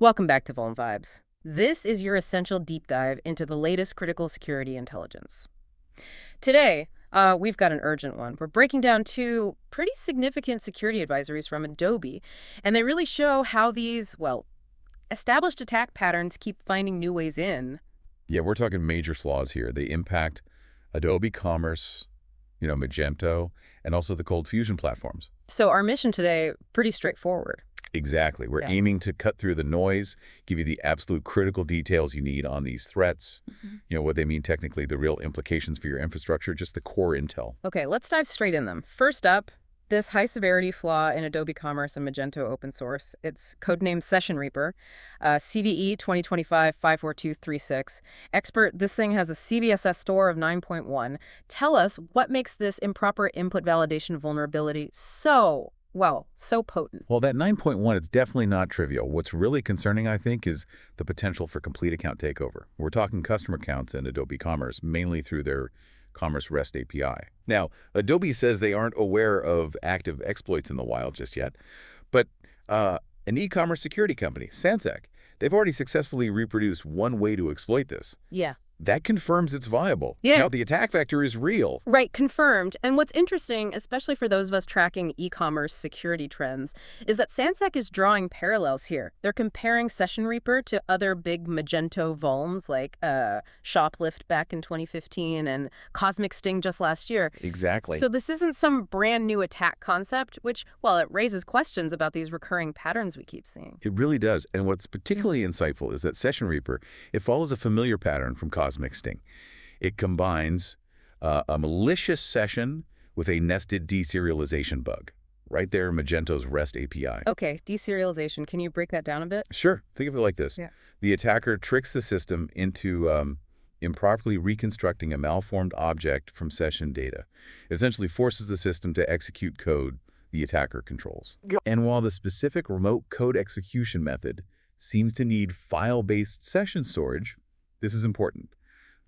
Welcome back to Vuln Vibes. This is your essential deep dive into the latest critical security intelligence. Today, we've got an urgent one. We're breaking down two pretty significant security advisories from Adobe, and they really show how these, well, established attack patterns keep finding new ways in. Yeah, we're talking major flaws here. They impact Adobe Commerce, Magento, and also the Cold Fusion platforms. So our mission today, pretty straightforward. Exactly. We're aiming to cut through the noise, give you the absolute critical details you need on these threats, what they mean technically, the real implications for your infrastructure, just the core intel. Okay, let's dive straight in them. First up, this high-severity flaw in Adobe Commerce and Magento open source. It's codenamed SessionReaper, CVE-2025-54236. Expert, this thing has a CVSS score of 9.1. Tell us what makes this improper input validation vulnerability so potent. Well, that 9.1, it's definitely not trivial. What's really concerning, I think, is the potential for complete account takeover. We're talking customer accounts in Adobe Commerce, mainly through their Commerce REST API. Now, Adobe says they aren't aware of active exploits in the wild just yet, but an e-commerce security company, Sansec, they've already successfully reproduced one way to exploit this. Yeah. That confirms it's viable. Yeah. Now, the attack vector is real. Right, confirmed. And what's interesting, especially for those of us tracking e-commerce security trends, is that Sansec is drawing parallels here. They're comparing SessionReaper to other big Magento vulns like Shoplift back in 2015 and Cosmic Sting just last year. Exactly. So this isn't some brand new attack concept, which, well, it raises questions about these recurring patterns we keep seeing. It really does. And what's particularly insightful is that SessionReaper, it follows a familiar pattern from Cosmic Sting. It combines a malicious session with a nested deserialization bug. Right there in Magento's REST API. Okay, deserialization. Can you break that down a bit? Sure. Think of it like this. Yeah. The attacker tricks the system into improperly reconstructing a malformed object from session data. It essentially forces the system to execute code the attacker controls. Yep. And while the specific remote code execution method seems to need file-based session storage, this is important.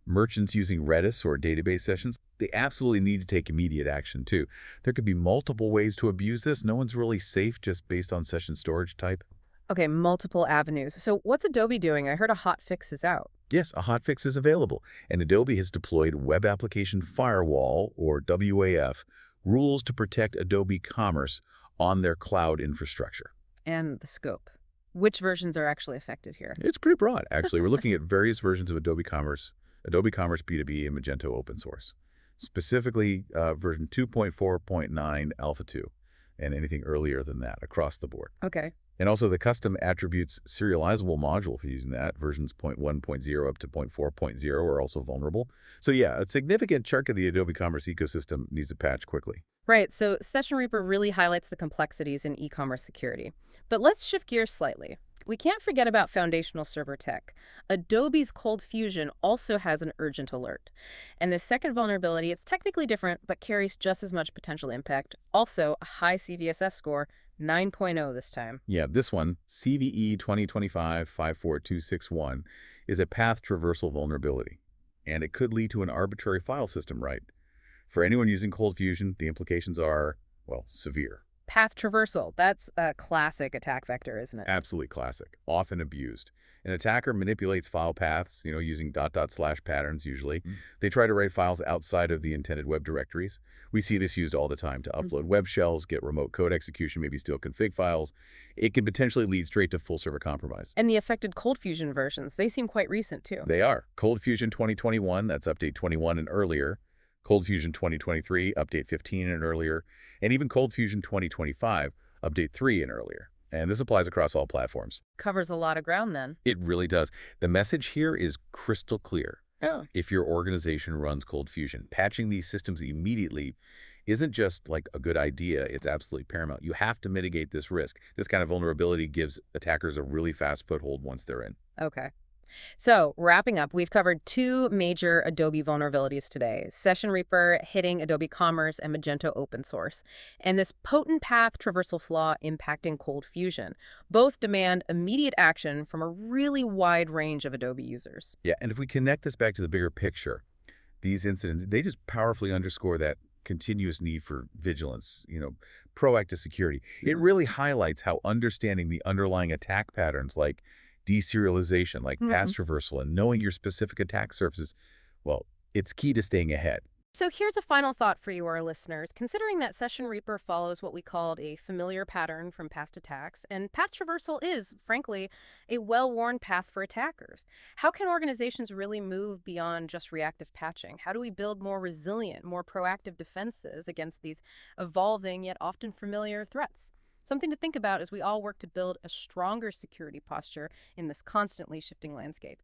Merchants using Redis or database sessions, they absolutely need to take immediate action too. There could be multiple ways to abuse this. No one's really safe just based on session storage type. Okay, multiple avenues. So what's Adobe doing? I heard a hot fix is out. Yes, a hotfix is available, and Adobe has deployed Web Application Firewall, or WAF, rules to protect Adobe Commerce on their cloud infrastructure. And the scope. Which versions are actually affected here? It's pretty broad, actually. We're looking at various versions of Adobe Commerce B2B, and Magento open source. Specifically, version 2.4.9 Alpha 2, and anything earlier than that across the board. Okay. And also the custom attributes serializable module for using that, versions 0.1.0 up to 0.4.0 are also vulnerable. So yeah, a significant chunk of the Adobe Commerce ecosystem needs a patch quickly. Right, so SessionReaper really highlights the complexities in e-commerce security. But let's shift gears slightly. We can't forget about foundational server tech. Adobe's Cold Fusion also has an urgent alert. And the second vulnerability, it's technically different, but carries just as much potential impact. Also, a high CVSS score, 9.0 this time. Yeah, this one, CVE-2025-54236, is a path traversal vulnerability, and it could lead to an arbitrary file system write. For anyone using Cold Fusion, the implications are, well, severe. Path traversal, that's a classic attack vector, isn't it? Absolutely classic, often abused. An attacker manipulates file paths, using .. patterns usually. They try to write files outside of the intended web directories. We see this used all the time to upload web shells, get remote code execution, maybe steal config files. It can potentially lead straight to full server compromise. And the affected Cold Fusion versions, they seem quite recent too. They are. Cold Fusion 2021, that's update 21 and earlier. Cold Fusion 2023, update 15 and earlier. And even Cold Fusion 2025, update 3 and earlier. And this applies across all platforms. Covers a lot of ground then. It really does. The message here is crystal clear. Oh. If your organization runs Cold Fusion, patching these systems immediately isn't just like a good idea, it's absolutely paramount. You have to mitigate this risk. This kind of vulnerability gives attackers a really fast foothold once they're in. Okay. So, wrapping up, we've covered two major Adobe vulnerabilities today. SessionReaper hitting Adobe Commerce and Magento open source, and this potent path traversal flaw impacting Cold Fusion. Both demand immediate action from a really wide range of Adobe users. Yeah, and if we connect this back to the bigger picture, these incidents, they just powerfully underscore that continuous need for vigilance, proactive security. It really highlights how understanding the underlying attack patterns like deserialization, like path traversal, and knowing your specific attack surfaces, well, it's key to staying ahead. So here's a final thought for you, our listeners. Considering that SessionReaper follows what we called a familiar pattern from past attacks, and path traversal is, frankly, a well-worn path for attackers, how can organizations really move beyond just reactive patching? How do we build more resilient, more proactive defenses against these evolving yet often familiar threats? Something to think about as we all work to build a stronger security posture in this constantly shifting landscape.